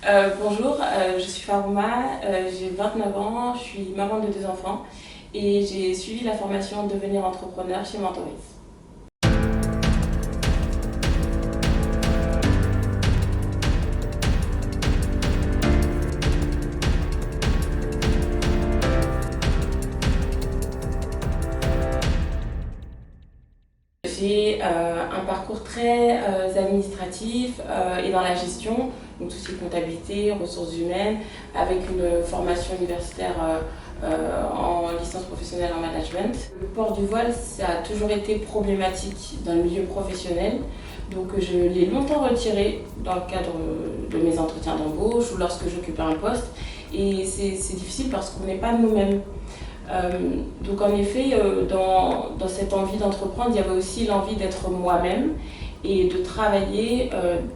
Bonjour, je suis Farouma, j'ai 29 ans, je suis maman de 2 enfants et j'ai suivi la formation Devenir entrepreneur chez Mentoris. J'ai un parcours très administratif et dans la gestion, donc tout ce qui est comptabilité, ressources humaines, avec une formation universitaire en licence professionnelle en management. Le port du voile, ça a toujours été problématique dans le milieu professionnel, donc je l'ai longtemps retiré dans le cadre de mes entretiens d'embauche ou lorsque j'occupais un poste. Et c'est difficile parce qu'on n'est pas nous-mêmes. Donc en effet, dans cette envie d'entreprendre, il y avait aussi l'envie d'être moi-même et de travailler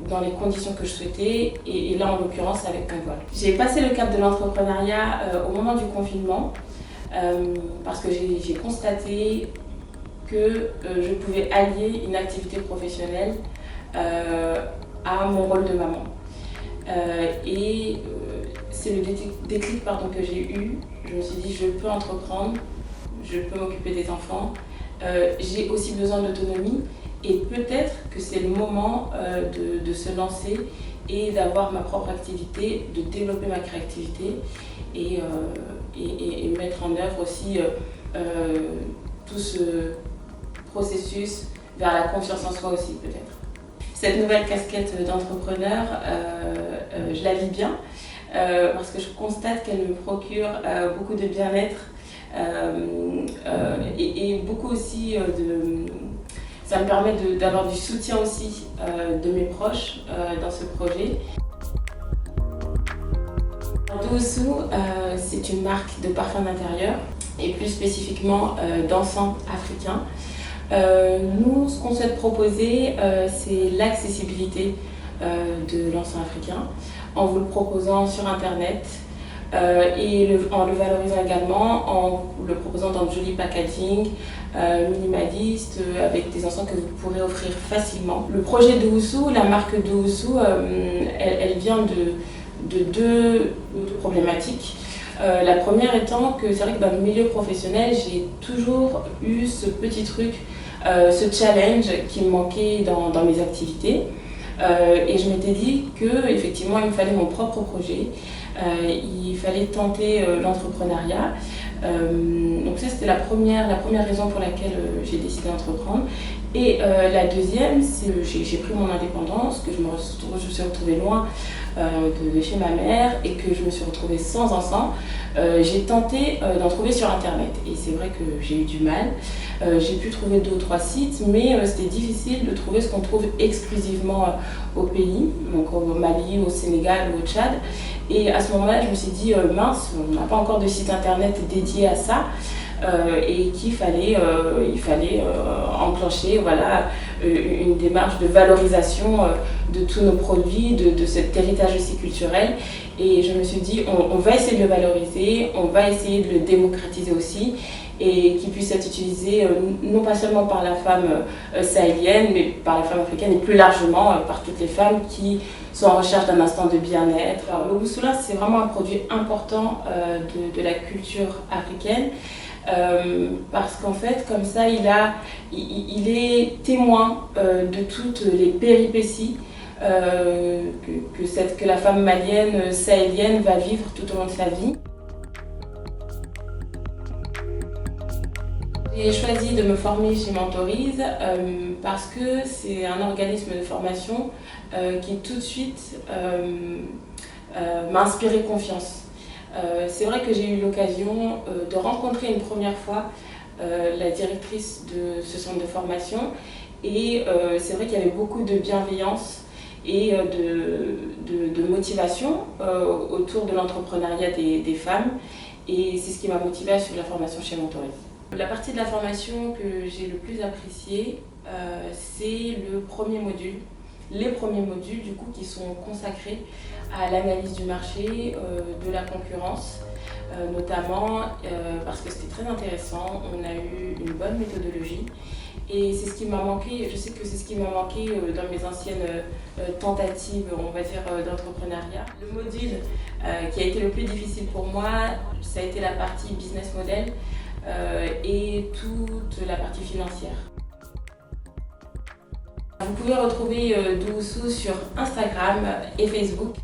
dans les conditions que je souhaitais, et là en l'occurrence avec un voile. J'ai passé le cap de l'entrepreneuriat au moment du confinement parce que j'ai constaté que je pouvais allier une activité professionnelle à mon rôle de maman. C'est le déclic que j'ai eu. Je me suis dit, je peux entreprendre, je peux m'occuper des enfants. J'ai aussi besoin d'autonomie et peut-être que c'est le moment de se lancer et d'avoir ma propre activité, de développer ma créativité et mettre en œuvre aussi tout ce processus vers la confiance en soi aussi peut-être. Cette nouvelle casquette d'entrepreneur, je la vis bien parce que je constate qu'elle me procure beaucoup de bien-être et beaucoup aussi ça me permet d'avoir du soutien aussi de mes proches dans ce projet. Doussou, c'est une marque de parfum d'intérieur et plus spécifiquement d'encens africain. Nous, ce qu'on souhaite proposer, c'est l'accessibilité de l'encens africain en vous le proposant sur internet en le valorisant également en le proposant dans de jolis packaging minimaliste avec des encens que vous pourrez offrir facilement. Le projet Doussou, la marque Doussou, elle vient de deux problématiques. La première étant que c'est vrai que dans le milieu professionnel, j'ai toujours eu ce petit truc, ce challenge qui me manquait dans mes activités. Et je m'étais dit qu'effectivement il me fallait mon propre projet, il fallait tenter l'entrepreneuriat. Donc ça c'était la première raison pour laquelle j'ai décidé d'entreprendre. Et la deuxième, c'est que j'ai pris mon indépendance, que je me suis retrouvée loin de chez ma mère et que je me suis retrouvée sans encens. J'ai tenté d'en trouver sur internet et c'est vrai que j'ai eu du mal. J'ai pu trouver 2 ou 3 sites, mais c'était difficile de trouver ce qu'on trouve exclusivement au pays, donc au Mali, au Sénégal ou au Tchad. Et à ce moment-là, je me suis dit mince, on n'a pas encore de site internet dédié à ça. Et qu'il fallait, enclencher une démarche de valorisation de tous nos produits, de cet héritage aussi culturel. Et je me suis dit, on va essayer de le valoriser, on va essayer de le démocratiser aussi, et qu'il puisse être utilisé non pas seulement par la femme sahélienne, mais par la femme africaine et plus largement par toutes les femmes qui sont en recherche d'un instant de bien-être. Alors, le Boussoula, c'est vraiment un produit important de la culture africaine. Parce qu'en fait, comme ça, il est témoin de toutes les péripéties que la femme malienne, sahélienne va vivre tout au long de sa vie. J'ai choisi de me former chez Mentoris parce que c'est un organisme de formation qui tout de suite m'a inspiré confiance. C'est vrai que j'ai eu l'occasion de rencontrer une première fois la directrice de ce centre de formation et c'est vrai qu'il y avait beaucoup de bienveillance et de motivation autour de l'entrepreneuriat des femmes, et c'est ce qui m'a motivée à suivre la formation chez Mentoris. La partie de la formation que j'ai le plus appréciée, c'est le premier module les premiers modules du coup, qui sont consacrés à l'analyse du marché, de la concurrence, notamment parce que c'était très intéressant, on a eu une bonne méthodologie et c'est ce qui m'a manqué, je sais que c'est ce qui m'a manqué dans mes anciennes tentatives, on va dire, d'entrepreneuriat. Le module qui a été le plus difficile pour moi, ça a été la partie business model et toute la partie financière. Vous pouvez retrouver Doussou sur Instagram et Facebook.